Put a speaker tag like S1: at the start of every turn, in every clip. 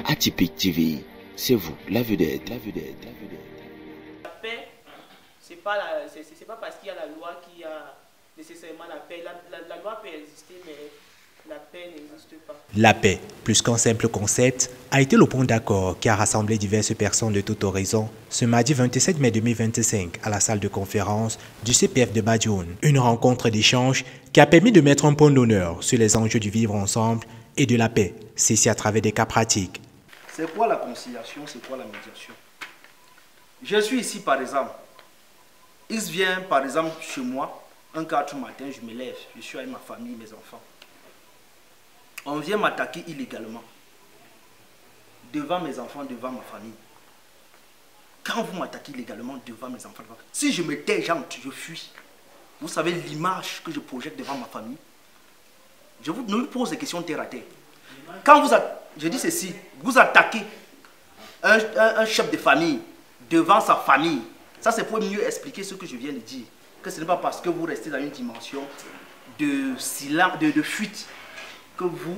S1: Atypique TV, c'est vous, la vedette, la vedette, la vedette.
S2: La paix, c'est pas parce qu'il y a la loi qui a nécessairement la paix. La loi peut exister, mais la paix n'existe pas.
S3: La paix, plus qu'un simple concept, a été le point d'accord qui a rassemblé diverses personnes de tout horizon ce mardi 27 mai 2025 à la salle de conférence du CPF de Badioun. Une rencontre d'échange qui a permis de mettre un point d'honneur sur les enjeux du vivre ensemble et de la paix, ceci à travers des cas pratiques.
S4: C'est quoi la conciliation? C'est quoi la médiation? Je suis ici par exemple. X vient par exemple chez moi, un 4 matin, je me lève, je suis avec ma famille, mes enfants. On vient m'attaquer illégalement. Devant mes enfants, devant ma famille. Quand vous m'attaquez illégalement devant mes enfants, si je me tais, je fuis. Vous savez l'image que je projette devant ma famille. Je vous pose des questions terre à terre. Quand je dis ceci, vous attaquez un chef de famille devant sa famille. Ça c'est pour mieux expliquer ce que je viens de dire. Que ce n'est pas parce que vous restez dans une dimension de silence, de fuite, que vous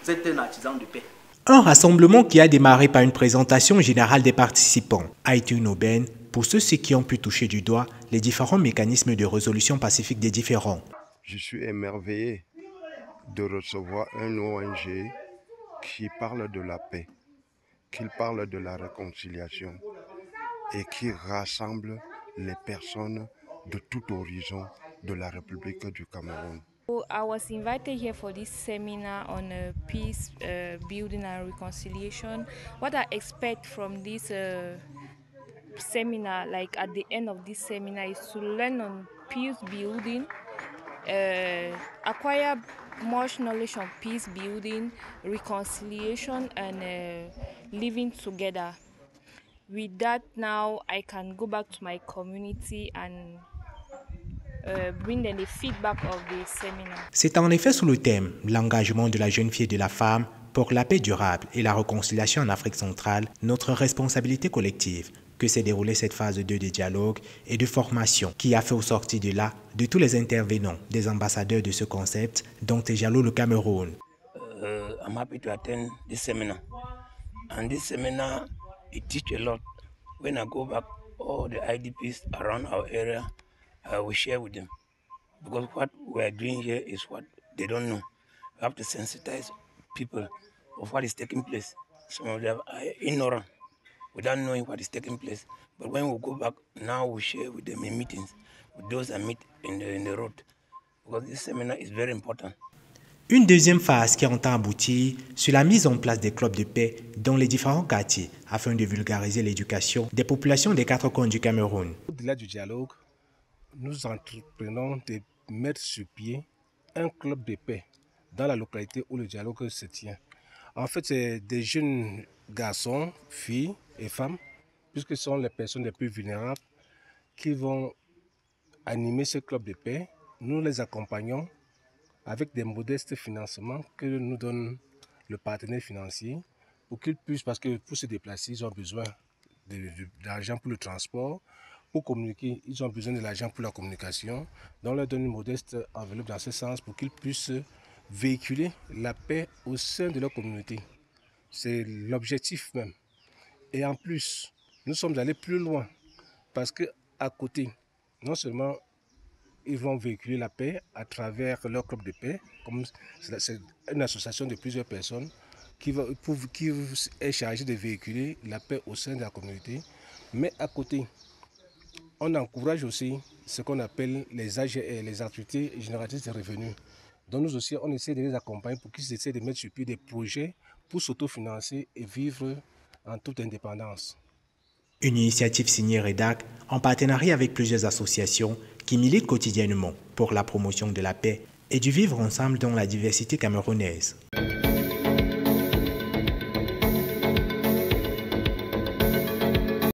S4: êtes un artisan de paix.
S3: Un rassemblement qui a démarré par une présentation générale des participants a été une aubaine pour ceux qui ont pu toucher du doigt les différents mécanismes de résolution pacifique des différends.
S5: Je suis émerveillé de recevoir un ONG qui parle de la paix, qui parle de la réconciliation et qui rassemble les personnes de tout horizon de la République du Cameroun.
S6: I was invited here for this seminar on peace building and reconciliation. What I expect from this seminar, like at the end of this seminar, is to learn on peace building, acquire much knowledge on peace building, reconciliation, and living together. With that, now I can go back to my community and bring them the feedback of the seminar.
S3: C'est en effet sous le thème « L'engagement de la jeune fille et de la femme pour la paix durable et la réconciliation en Afrique centrale, notre responsabilité collective » que s'est déroulée cette phase 2 de dialogue et de formation qui a fait au sortir de là de tous les intervenants, des ambassadeurs de ce concept, dont est jaloux le Cameroun.
S7: I'm happy to attend this seminar. And this seminar, it teaches a lot. When I go back, all the IDPs around our area, we share with them. Because what we are doing here is what they don't know. We have to sensitize people of what is taking place. Some of them are ignorant without knowing what is taking place. But when we go back, now we share with them in meetings, with those that meet in the road. Because this seminar is very important.
S3: Une deuxième phase qui entend aboutir sur la mise en place des clubs de paix dans les différents quartiers afin de vulgariser l'éducation des populations des 4 coins du Cameroun.
S8: Au-delà du dialogue, nous entreprenons de mettre sur pied un club de paix dans la localité où le dialogue se tient. En fait, c'est des jeunes garçons, filles et femmes, puisque ce sont les personnes les plus vulnérables, qui vont animer ce club de paix. Nous les accompagnons avec des modestes financements que nous donne le partenaire financier pour qu'ils puissent, parce que pour se déplacer, ils ont besoin d'argent pour le transport. Pour communiquer, ils ont besoin de l'argent pour la communication. Donc, on leur donne une modeste enveloppe dans ce sens pour qu'ils puissent véhiculer la paix au sein de leur communauté. C'est l'objectif même. Et en plus, nous sommes allés plus loin parce qu'à côté, non seulement ils vont véhiculer la paix à travers leur club de paix, comme c'est une association de plusieurs personnes qui est chargée de véhiculer la paix au sein de la communauté, mais à côté, on encourage aussi ce qu'on appelle les AGR, les activités génératrices de revenus. Donc nous aussi, on essaie de les accompagner pour qu'ils essaient de mettre sur pied des projets pour s'autofinancer et vivre en toute indépendance.
S3: Une initiative signée REDAC en partenariat avec plusieurs associations qui militent quotidiennement pour la promotion de la paix et du vivre ensemble dans la diversité camerounaise.